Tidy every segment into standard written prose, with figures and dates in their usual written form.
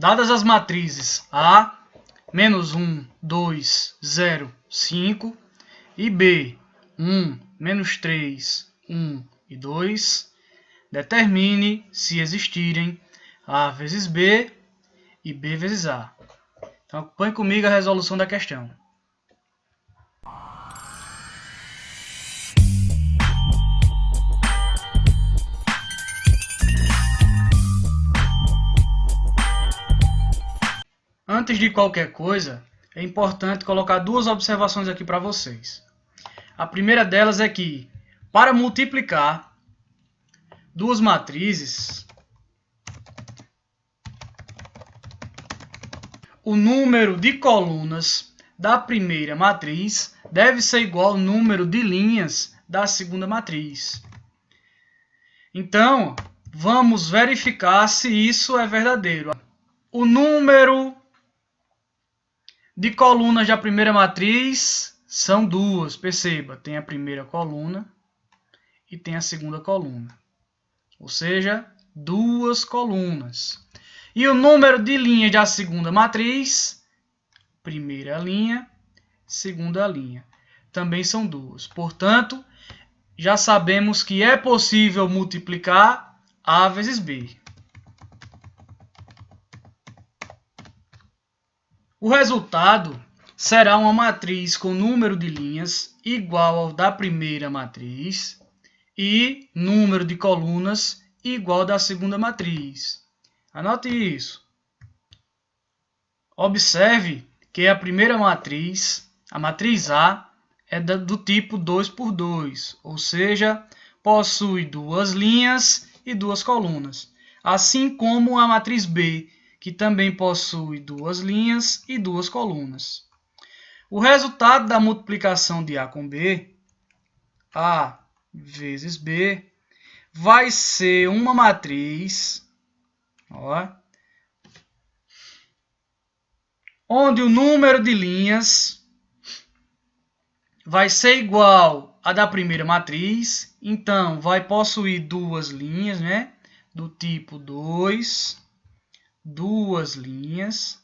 dadas as matrizes A, menos 1, 2, 0, 5 e B, 1, menos 3, 1 e 2, determine se existirem A vezes B e B vezes A. Então, acompanhe comigo a resolução da questão. Antes de qualquer coisa, é importante colocar duas observações aqui para vocês. A primeira delas é que, para multiplicar duas matrizes, o número de colunas da primeira matriz deve ser igual ao número de linhas da segunda matriz. Então, vamos verificar se isso é verdadeiro. O número de colunas da primeira matriz são duas. Perceba, tem a primeira coluna e tem a segunda coluna. Ou seja, duas colunas. E o número de linhas da segunda matriz, primeira linha, segunda linha, também são duas. Portanto, já sabemos que é possível multiplicar A vezes B. O resultado será uma matriz com número de linhas igual ao da primeira matriz e número de colunas igual ao da segunda matriz. Anote isso. Observe que a primeira matriz, a matriz A, é do tipo 2 por 2, ou seja, possui duas linhas e duas colunas, assim como a matriz B, que também possui duas linhas e duas colunas. O resultado da multiplicação de A com B, A vezes B, vai ser uma matriz, onde o número de linhas vai ser igual à da primeira matriz, então vai possuir duas linhas, né? Do tipo 2, duas linhas,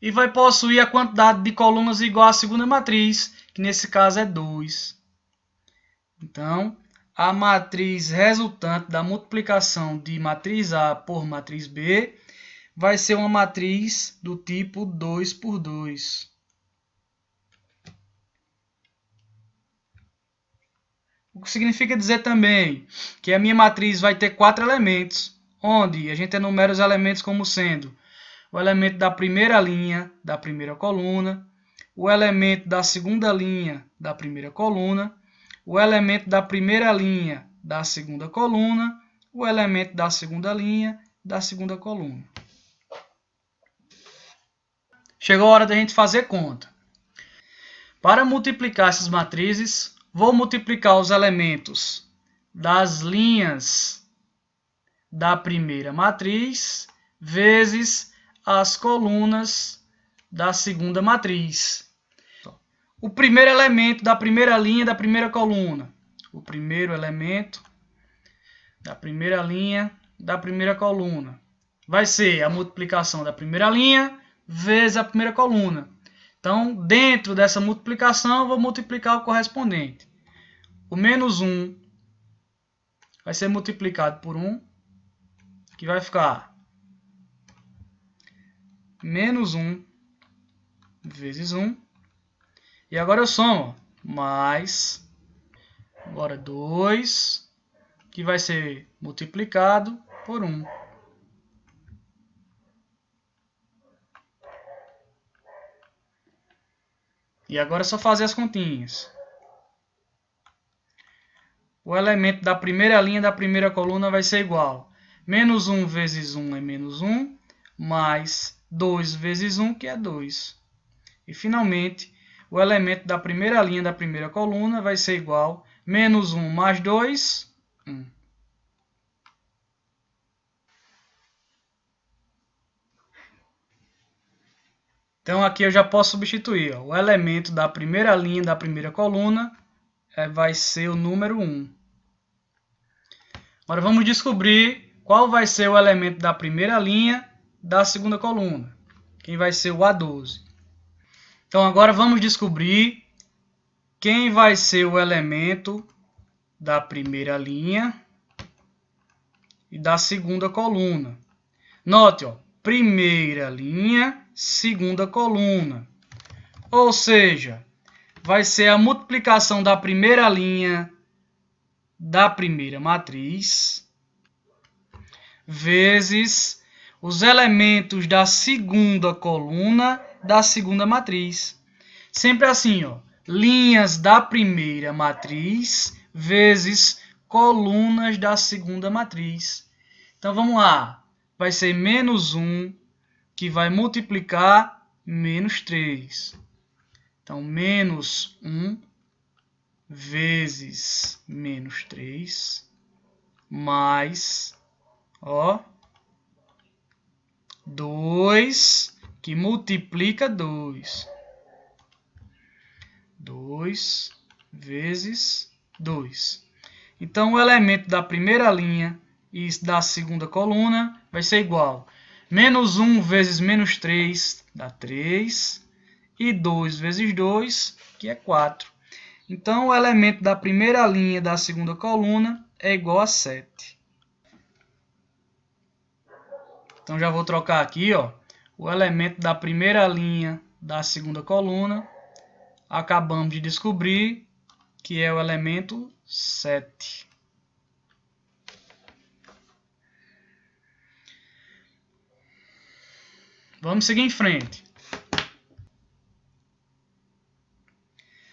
e vai possuir a quantidade de colunas igual à segunda matriz, que nesse caso é 2. Então, a matriz resultante da multiplicação de matriz A por matriz B vai ser uma matriz do tipo 2 por 2. O que significa dizer também que a minha matriz vai ter 4 elementos, onde a gente enumera os elementos como sendo o elemento da primeira linha da primeira coluna, o elemento da segunda linha da primeira coluna, o elemento da primeira linha da segunda coluna, o elemento da segunda linha da segunda coluna. Chegou a hora da gente fazer conta. Para multiplicar essas matrizes, vou multiplicar os elementos das linhas da primeira matriz vezes as colunas da segunda matriz. O primeiro elemento da primeira linha da primeira coluna. O primeiro elemento da primeira linha da primeira coluna vai ser a multiplicação da primeira linha vezes a primeira coluna. Então, dentro dessa multiplicação, eu vou multiplicar o correspondente. O menos 1 vai ser multiplicado por 1, que vai ficar menos 1 vezes 1. E agora eu somo. Mais, agora 2, que vai ser multiplicado por 1. E agora é só fazer as continhas. O elemento da primeira linha da primeira coluna vai ser igual. Menos 1 vezes 1 é menos 1, mais 2 vezes 1, que é 2. E, finalmente, o elemento da primeira linha da primeira coluna vai ser igual. Menos 1 mais 2, 1. Então, aqui eu já posso substituir. O elemento da primeira linha da primeira coluna vai ser o número 1. Agora vamos descobrir qual vai ser o elemento da primeira linha da segunda coluna? Quem vai ser o A12? Então, agora vamos descobrir quem vai ser o elemento da primeira linha e da segunda coluna. Note, ó, primeira linha, segunda coluna. Ou seja, vai ser a multiplicação da primeira linha da primeira matriz vezes os elementos da segunda coluna da segunda matriz. Sempre assim, ó, linhas da primeira matriz vezes colunas da segunda matriz. Então, vamos lá. Vai ser menos 1, que vai multiplicar menos 3. Então, menos 1 vezes menos 3, mais, ó, 2, que multiplica 2. 2 vezes 2. Então, o elemento da primeira linha e da segunda coluna vai ser igual. Menos 1 vezes menos 3 dá 3. E 2 vezes 2, que é 4. Então, o elemento da primeira linha e da segunda coluna é igual a 7. Então, já vou trocar aqui, ó, o elemento da primeira linha da segunda coluna. Acabamos de descobrir que é o elemento 7. Vamos seguir em frente.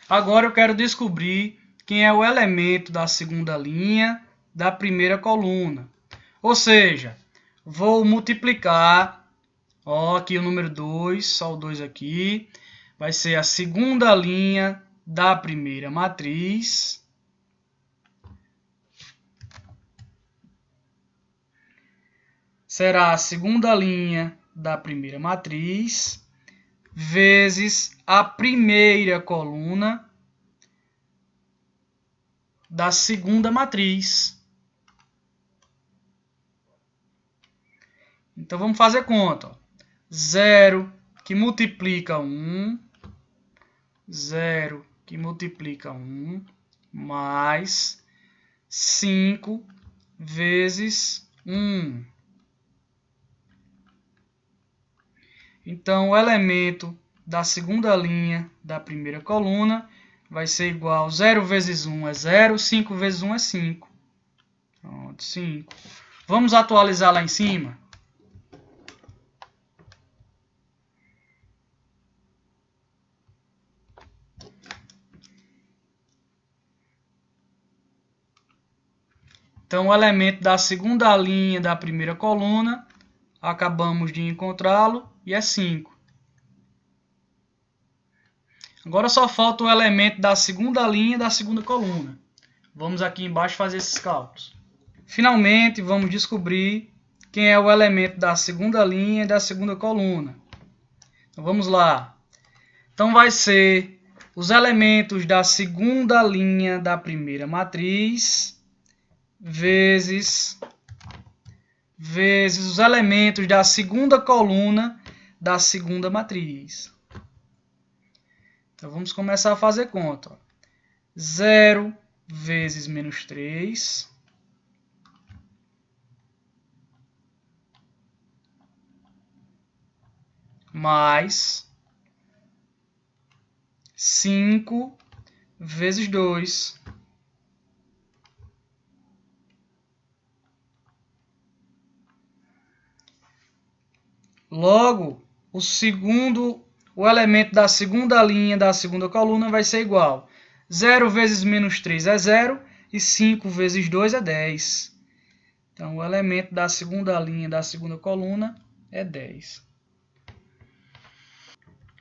Agora eu quero descobrir quem é o elemento da segunda linha da primeira coluna. Ou seja, vou multiplicar, ó, aqui o número 2, só o 2 aqui, vai ser a segunda linha da primeira matriz será a segunda linha da primeira matriz vezes a primeira coluna da segunda matriz. Então, vamos fazer conta. 0 que multiplica 1, 0 que multiplica 1, mais 5 vezes 1. Então, o elemento da segunda linha da primeira coluna vai ser igual a 0 vezes 1 é 0, 5 vezes 1 é 5. Pronto, 5. Vamos atualizar lá em cima. Então, o elemento da segunda linha da primeira coluna, acabamos de encontrá-lo, e é 5. Agora só falta o elemento da segunda linha da segunda coluna. Vamos aqui embaixo fazer esses cálculos. Finalmente, vamos descobrir quem é o elemento da segunda linha e da segunda coluna. Então, vamos lá. Então, vai ser os elementos da segunda linha da primeira matriz vezes os elementos da segunda coluna da segunda matriz. Então, vamos começar a fazer conta. 0 vezes menos 3. Mais 5 vezes 2. Logo, o elemento da segunda linha da segunda coluna vai ser igual. 0 vezes menos 3 é 0 e 5 vezes 2 é 10. Então, o elemento da segunda linha da segunda coluna é 10.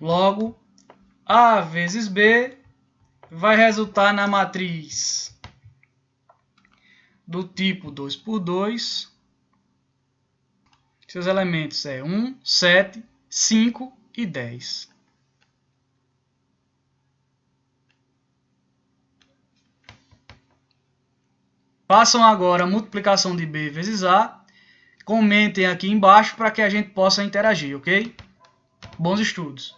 Logo, A vezes B vai resultar na matriz do tipo 2 por 2. Seus elementos é 1, 7, 5 e 10. Façam agora a multiplicação de B vezes A. comentem aqui embaixo para que a gente possa interagir, ok? Bons estudos!